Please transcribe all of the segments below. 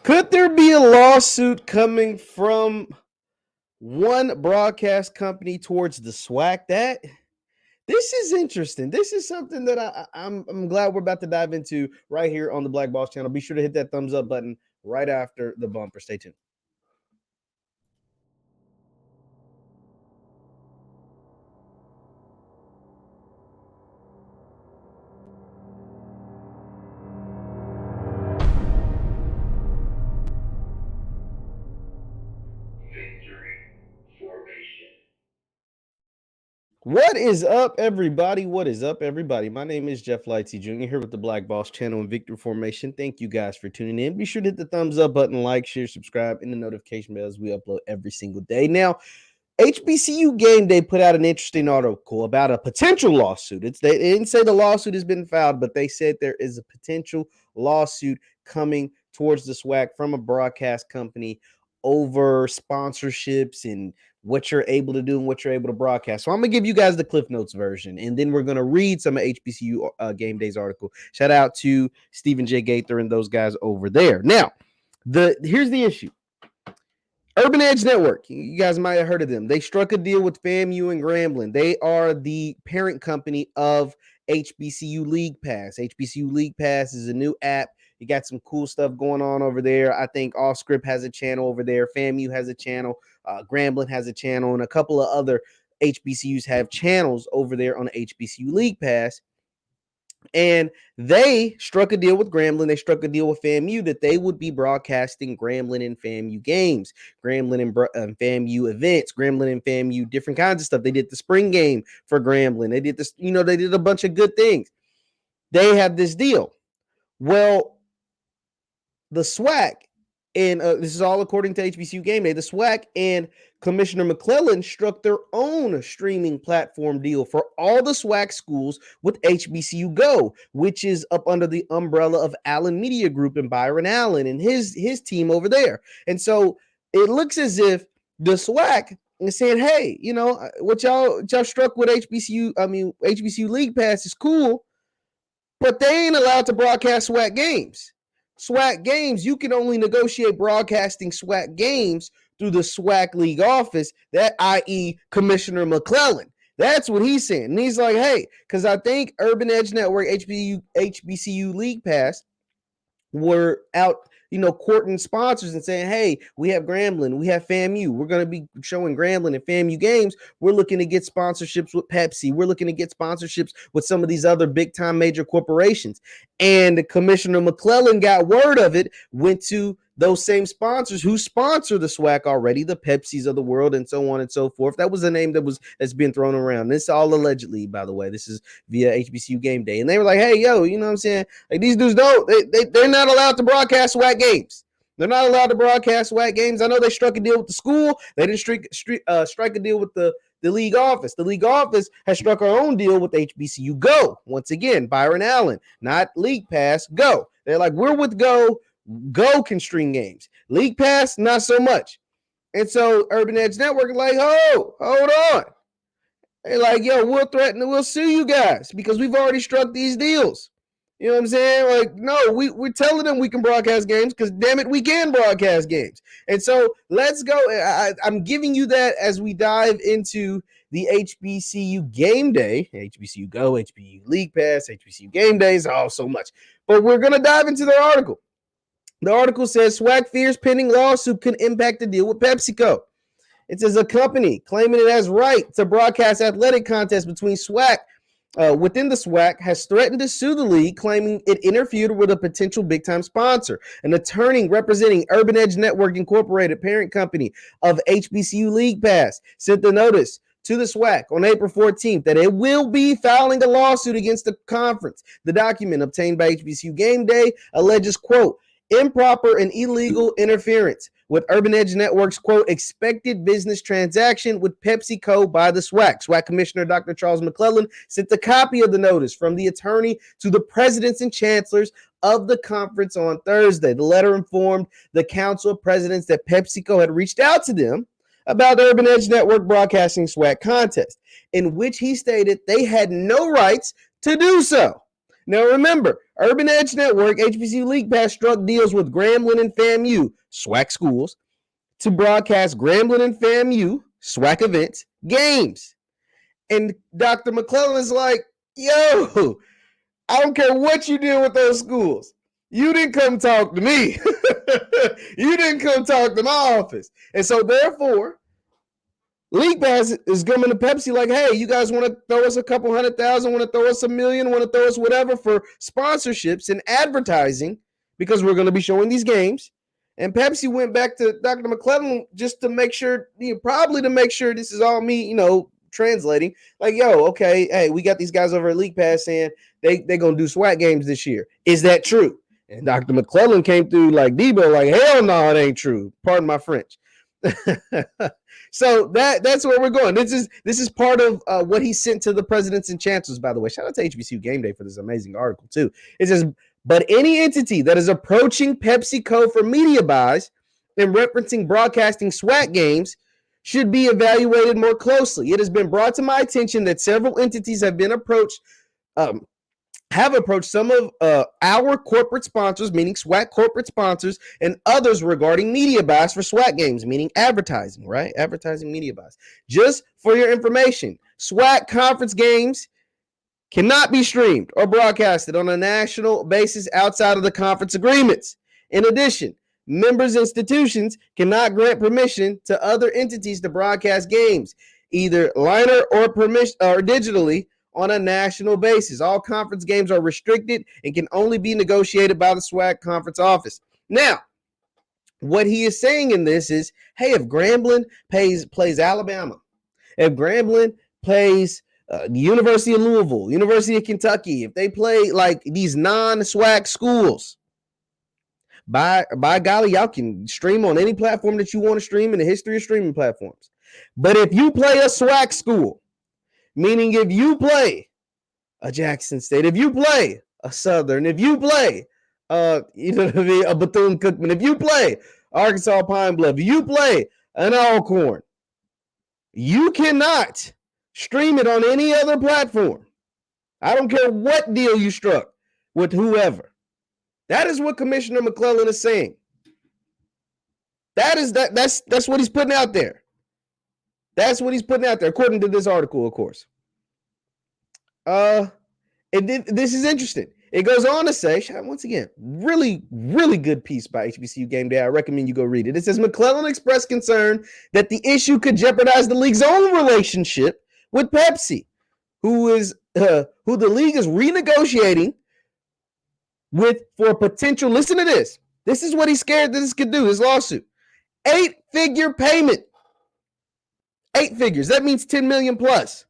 Could there be a lawsuit coming from one broadcast company towards the SWAC? This is interesting. This is something that I'm glad we're about to dive into right here on the Black Boss channel. Be sure to hit that thumbs up button right after the bumper. Stay tuned. What is up, everybody? What is up, everybody? My name is JeffLightsyJr. here with the Black Boss channel and Victory Formation. Thank you guys for tuning in. Be sure to hit the thumbs up button, like, share, subscribe, and the notification bells. We upload every single day. Now, HBCU Gameday put out an interesting article about a potential lawsuit. They didn't say the lawsuit has been filed, but they said there is a potential lawsuit coming towards the SWAC from a broadcast company over sponsorships and what you're able to do and what you're able to broadcast. So I'm going to give you guys the Cliff Notes version, and then we're going to read some of HBCU Gameday's article. Shout out to Stephen J. Gaither and those guys over there. Now, here's the issue. Urban Edge Network, you guys might have heard of them. They struck a deal with FAMU and Grambling. They are the parent company of HBCU League Pass. HBCU League Pass is a new app. You got some cool stuff going on over there. I think Offscript has a channel over there. FAMU has a channel. Grambling has a channel. And a couple of other HBCUs have channels over there on the HBCU League Pass. And they struck a deal with Grambling. They struck a deal with FAMU that they would be broadcasting Grambling and FAMU games, Grambling and FAMU events, Grambling and FAMU different kinds of stuff. They did the spring game for Grambling. They did this, they did a bunch of good things. They have this deal. Well, the SWAC, and this is all according to HBCU Gameday, the SWAC and Commissioner McClelland struck their own streaming platform deal for all the SWAC schools with HBCU Go, which is up under the umbrella of Allen Media Group and Byron Allen and his team over there. And so it looks as if the SWAC is saying, hey, what y'all struck with HBCU League Pass is cool, but they ain't allowed to broadcast SWAC games. SWAC games, you can only negotiate broadcasting SWAC games through the SWAC League office, that i.e. Commissioner McClelland. That's what he's saying. And he's like, hey, because I think Urban Edge Network, HBCU League Pass were out, courting sponsors and saying, hey, we have Grambling, we have FAMU. We're going to be showing Grambling and FAMU games. We're looking to get sponsorships with Pepsi. We're looking to get sponsorships with some of these other big-time major corporations. And Commissioner McClelland got word of it, went to those same sponsors who sponsor the SWAC already, the Pepsis of the world, and so on and so forth. That was the name that's been thrown around. This all allegedly, by the way. This is via HBCU Gameday. And they were like, hey, yo, you know what I'm saying? Like, these dudes they're not allowed to broadcast SWAC games. They're not allowed to broadcast SWAC games. I know they struck a deal with the school. They didn't strike a deal with the league office. The league office has struck our own deal with HBCU Go. Once again, Byron Allen, not League Pass, Go. They're like, we're with Go. Go can stream games. League Pass, not so much. And so Urban Edge Network is like, hold on. They're like, yo, we'll sue you guys because we've already struck these deals. You know what I'm saying? Like, no, we're telling them we can broadcast games because, damn it, we can broadcast games. And so let's go. I'm giving you that as we dive into the HBCU Gameday, HBCU Go, HBCU League Pass, HBCU Gamedays, so much. But we're going to dive into their article. The article says SWAC fears pending lawsuit could impact the deal with PepsiCo. It says a company claiming it has right to broadcast athletic contests between SWAC within the SWAC has threatened to sue the league, claiming it interfered with a potential big-time sponsor. An attorney representing Urban Edge Network Incorporated, parent company of HBCU League Pass, sent the notice to the SWAC on April 14th that it will be filing a lawsuit against the conference. The document obtained by HBCU Gameday alleges, quote, improper and illegal interference with Urban Edge Network's, quote, expected business transaction with PepsiCo by the SWAC. SWAC Commissioner Dr. Charles McClelland sent a copy of the notice from the attorney to the presidents and chancellors of the conference on Thursday. The letter informed the council of presidents that PepsiCo had reached out to them about the Urban Edge Network broadcasting SWAC contest, in which he stated they had no rights to do so. Now remember, Urban Edge Network, HBCU League Pass struck deals with Grambling and FAMU, SWAC schools, to broadcast Grambling and FAMU, SWAC events, games. And Dr. McClelland is like, yo, I don't care what you did with those schools. You didn't come talk to me. You didn't come talk to my office. And so therefore, League Pass is coming to Pepsi like, hey, you guys want to throw us a couple 100,000, want to throw us $1 million, want to throw us whatever for sponsorships and advertising because we're going to be showing these games. And Pepsi went back to Dr. McClelland just to make sure, probably to make sure this is all me, translating. Like, yo, okay, hey, we got these guys over at League Pass saying they're going to do SWAC games this year. Is that true? And Dr. McClelland came through like Debo, like, hell no, it ain't true. Pardon my French. So that's where we're going. This is part of what he sent to the presidents and chancellors, by the way. Shout out to HBCU Gameday for this amazing article, too. It says, but any entity that is approaching PepsiCo for media buys and referencing broadcasting SWAC games should be evaluated more closely. It has been brought to my attention that several entities have approached some of our corporate sponsors, meaning SWAC corporate sponsors, and others regarding media buys for SWAC games, meaning advertising, right? Advertising media buys. Just for your information, SWAC conference games cannot be streamed or broadcasted on a national basis outside of the conference agreements. In addition, members' institutions cannot grant permission to other entities to broadcast games, either liner or digitally, on a national basis. All conference games are restricted and can only be negotiated by the SWAC conference office. Now, what he is saying in this is, hey, if Grambling plays Alabama, if Grambling plays the University of Louisville, University of Kentucky, if they play like these non-SWAC schools, by golly, y'all can stream on any platform that you want to stream in the history of streaming platforms. But if you play a SWAC school, meaning if you play a Jackson State, if you play a Southern, if you play a Bethune-Cookman, if you play Arkansas Pine Bluff, if you play an Alcorn, you cannot stream it on any other platform. I don't care what deal you struck with whoever. That is what Commissioner McClelland is saying. That's what he's putting out there. That's what he's putting out there, according to this article, of course. This is interesting. It goes on to say, once again, really, really good piece by HBCU Gameday. I recommend you go read it. It says, McClelland expressed concern that the issue could jeopardize the league's own relationship with Pepsi, who the league is renegotiating with for potential, listen to this. This is what he's scared that this could do, his lawsuit. 8-figure payment. 8 figures. That means 10 million plus.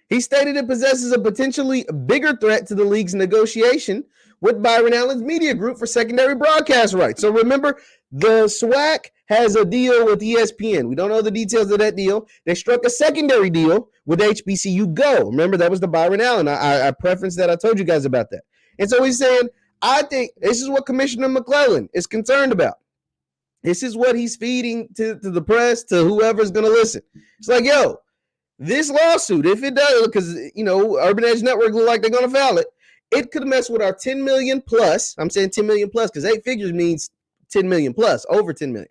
He stated it possesses a potentially bigger threat to the league's negotiation with Byron Allen's media group for secondary broadcast rights. So remember, the SWAC has a deal with ESPN. We don't know the details of that deal. They struck a secondary deal with HBCU Go. Remember, that was the Byron Allen. I preferenced that. I told you guys about that. And so he's saying, I think this is what Commissioner McClelland is concerned about. This is what he's feeding to the press, to whoever's going to listen. It's like, yo, this lawsuit, if it does, because, Urban Edge Network look like they're going to file it, it could mess with our 10 million plus. I'm saying 10 million plus because 8 figures means 10 million plus, over 10 million.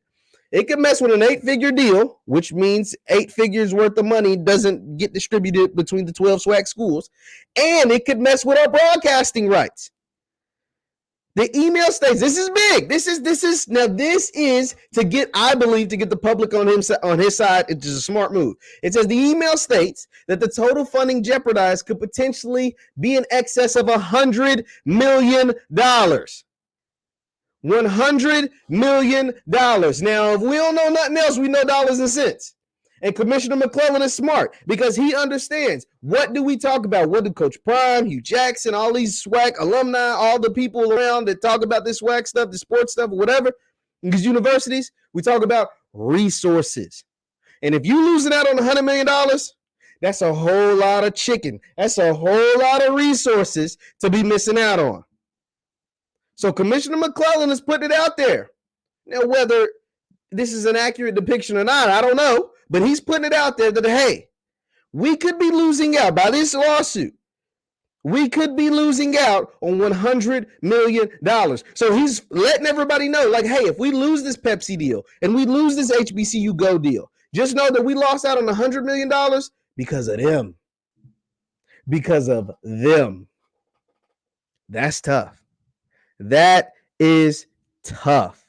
It could mess with an 8-figure deal, which means 8 figures worth of money doesn't get distributed between the 12 SWAC schools. And it could mess with our broadcasting rights. The email states, this is big. This is to get, I believe, to get the public on his side. It is a smart move. It says the email states that the total funding jeopardized could potentially be in excess of $100 million. $100 million. Now, if we don't know nothing else, we know dollars and cents. And Commissioner McClelland is smart because he understands, what do we talk about? What did Coach Prime, Hugh Jackson, all these SWAC alumni, all the people around that talk about this SWAC stuff, the sports stuff, whatever, these universities, we talk about resources. And if you losing out on $100 million, that's a whole lot of chicken. That's a whole lot of resources to be missing out on. So Commissioner McClelland is putting it out there. Now, whether this is an accurate depiction or not, I don't know. But he's putting it out there that, hey, we could be losing out by this lawsuit. We could be losing out on $100 million. So he's letting everybody know, like, hey, if we lose this Pepsi deal and we lose this HBCU Go deal, just know that we lost out on $100 million because of them. Because of them. That's tough. That is tough.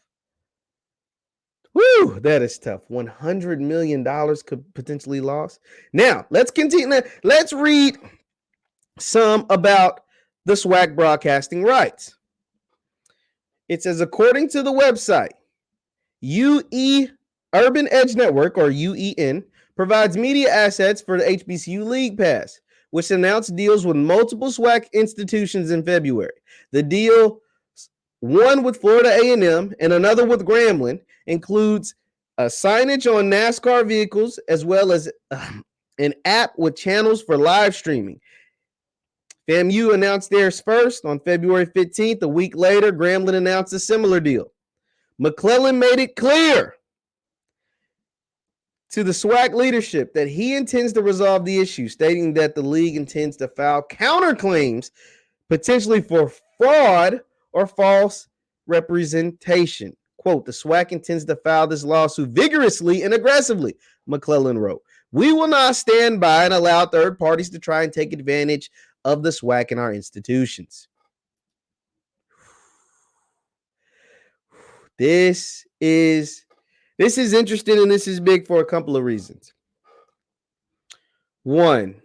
Woo, that is tough. $100 million could potentially lost. Now, let's continue. Let's read some about the SWAC broadcasting rights. It says, according to the website, UE Urban Edge Network, or UEN, provides media assets for the HBCU League Pass, which announced deals with multiple SWAC institutions in February. The deal, one with Florida A&M and another with Grambling, includes a signage on NASCAR vehicles as well as an app with channels for live streaming. FAMU announced theirs first on February 15th. A week later, Grambling announced a similar deal. McClelland made it clear to the SWAC leadership that he intends to resolve the issue, stating that the league intends to file counterclaims potentially for fraud or false representation. Quote, the SWAC intends to file this lawsuit vigorously and aggressively, McClelland wrote. We will not stand by and allow third parties to try and take advantage of the SWAC in our institutions. This is interesting, and this is big for a couple of reasons. One,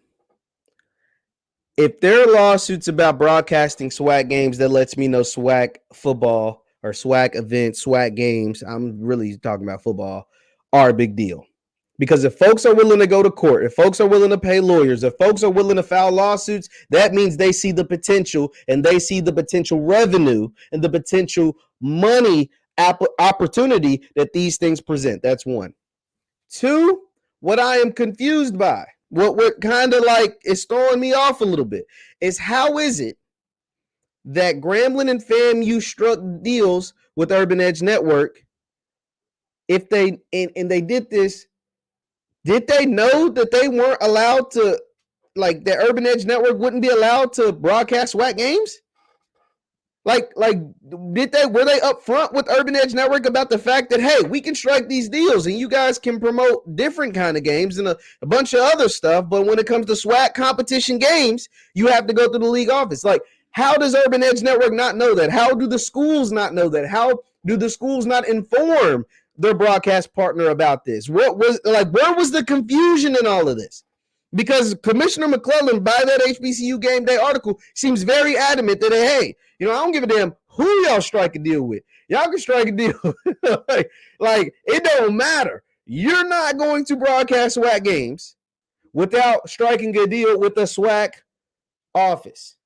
if there are lawsuits about broadcasting SWAC games, that lets me know SWAC football or SWAC events, SWAC games, I'm really talking about football, are a big deal. Because if folks are willing to go to court, if folks are willing to pay lawyers, if folks are willing to file lawsuits, that means they see the potential, and they see the potential revenue and the potential money opportunity that these things present. That's one. Two, what I am confused by, what kind of like is throwing me off a little bit, is how is it that Grambling and FAMU struck deals with Urban Edge Network? If they and they did this, did they know that they weren't allowed to, like the Urban Edge Network wouldn't be allowed to broadcast SWAC games? Like, were they upfront with Urban Edge Network about the fact that, hey, we can strike these deals and you guys can promote different kind of games and a bunch of other stuff, but when it comes to SWAC competition games, you have to go through the league office. Like, how does Urban Edge Network not know that? How do the schools not know that? How do the schools not inform their broadcast partner about this? Where was the confusion in all of this? Because Commissioner McClelland, by that HBCU Gameday article, seems very adamant that, hey, I don't give a damn who y'all strike a deal with. Y'all can strike a deal. like, it don't matter. You're not going to broadcast SWAC games without striking a deal with the SWAC office,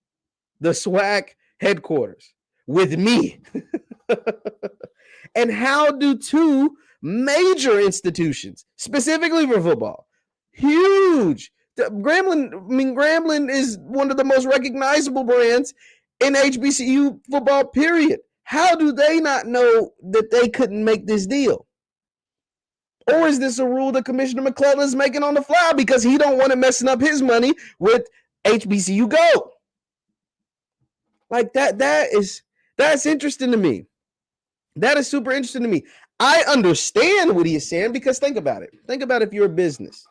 the SWAC headquarters, with me. And how do two major institutions, specifically for football, huge, Grambling is one of the most recognizable brands in HBCU football, period. How do they not know that they couldn't make this deal? Or is this a rule that Commissioner McClelland is making on the fly because he don't want to messing up his money with HBCU Go? Like that's interesting to me. That is super interesting to me. I understand what he is saying because think about it. Think about if you're a business.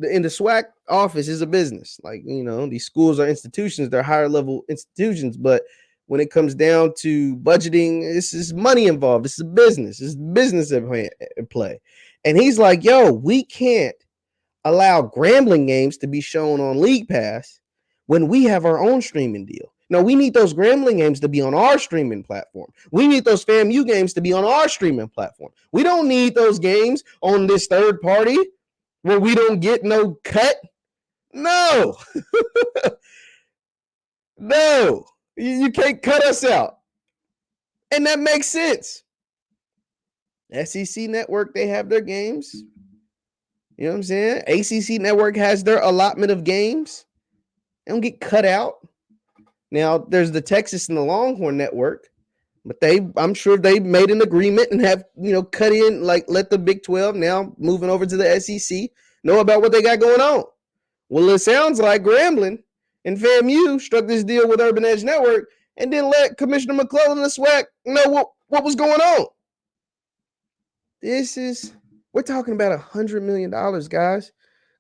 In the SWAC office is a business. Like, these schools are institutions. They're higher level institutions. But when it comes down to budgeting, this is money involved. This is a business. This is business at play. And he's like, yo, we can't allow Grambling games to be shown on League Pass when we have our own streaming deal. No, we need those Grambling games to be on our streaming platform. We need those FAMU games to be on our streaming platform. We don't need those games on this third party where we don't get no cut. No. No. You can't cut us out. And that makes sense. SEC Network, they have their games. You know what I'm saying? ACC Network has their allotment of games. They don't get cut out. Now, there's the Texas and the Longhorn Network, but I'm sure they made an agreement and have, cut in, like, let the Big 12 now moving over to the SEC know about what they got going on. Well, it sounds like Grambling And FAMU struck this deal with Urban Edge Network and then let Commissioner McClelland and the SWAC know what was going on. We're talking about $100 million, guys.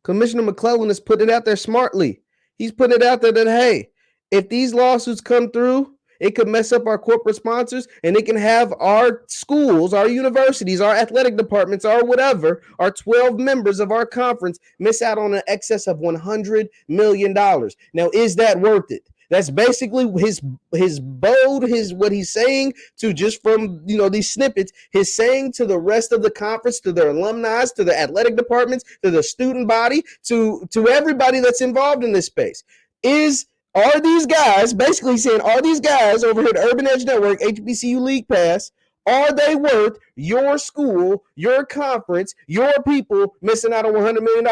Commissioner McClelland has put it out there smartly. He's put it out there that, hey, if these lawsuits come through, it could mess up our corporate sponsors, and it can have our schools, our universities, our athletic departments, our whatever, our 12 members of our conference miss out on an excess of $100 million. Now, is that worth it? That's basically his what he's saying to, just from these snippets, he's saying to the rest of the conference, to their alumni, to the athletic departments, to the student body, to everybody that's involved in this space. Are these guys basically saying, are these guys over here at Urban Edge Network, HBCU League Pass, are they worth your school, your conference, your people missing out on $100 million?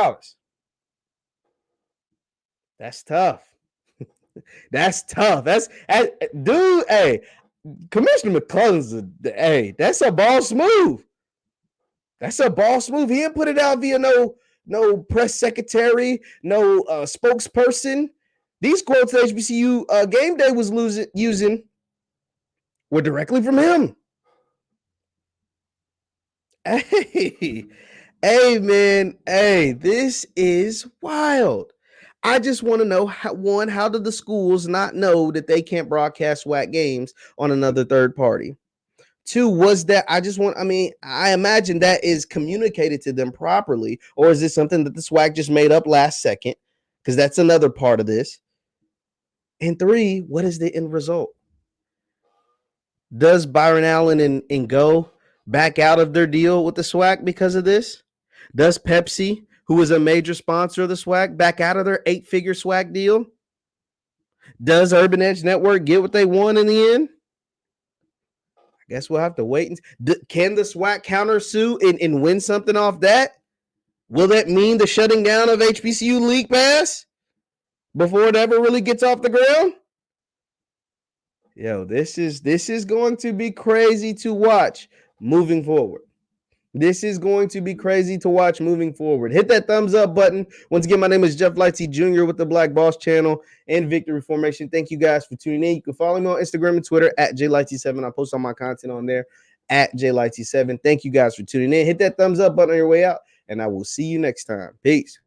That's tough. That's tough. Dude, hey, Commissioner McClelland's that's a boss move. That's a boss move. He didn't put it out via no press secretary, no spokesperson. These quotes that HBCU Gameday was using were directly from him. Hey, man. Hey, this is wild. I just want to know, how did the schools not know that they can't broadcast SWAC games on another third party? Two, was that, I imagine that is communicated to them properly, or is this something that the SWAC just made up last second? Because that's another part of this. And three, what is the end result? Does Byron Allen and Go back out of their deal with the SWAC because of this? Does Pepsi, who is a major sponsor of the SWAC, back out of their 8-figure SWAC deal? Does Urban Edge Network get what they want in the end? I guess we'll have to wait. Can the SWAC countersue and win something off that? Will that mean the shutting down of HBCU League Pass before it ever really gets off the ground? Yo, this is going to be crazy to watch moving forward. This is going to be crazy to watch moving forward. Hit that thumbs up button. Once again, my name is JeffLightsyJr with the Black Boss Channel and Victory Formation. Thank you guys for tuning in. You can follow me on Instagram and Twitter at JLightsy7. I post all my content on there at JLightsy7. Thank you guys for tuning in. Hit that thumbs up button on your way out, and I will see you next time. Peace.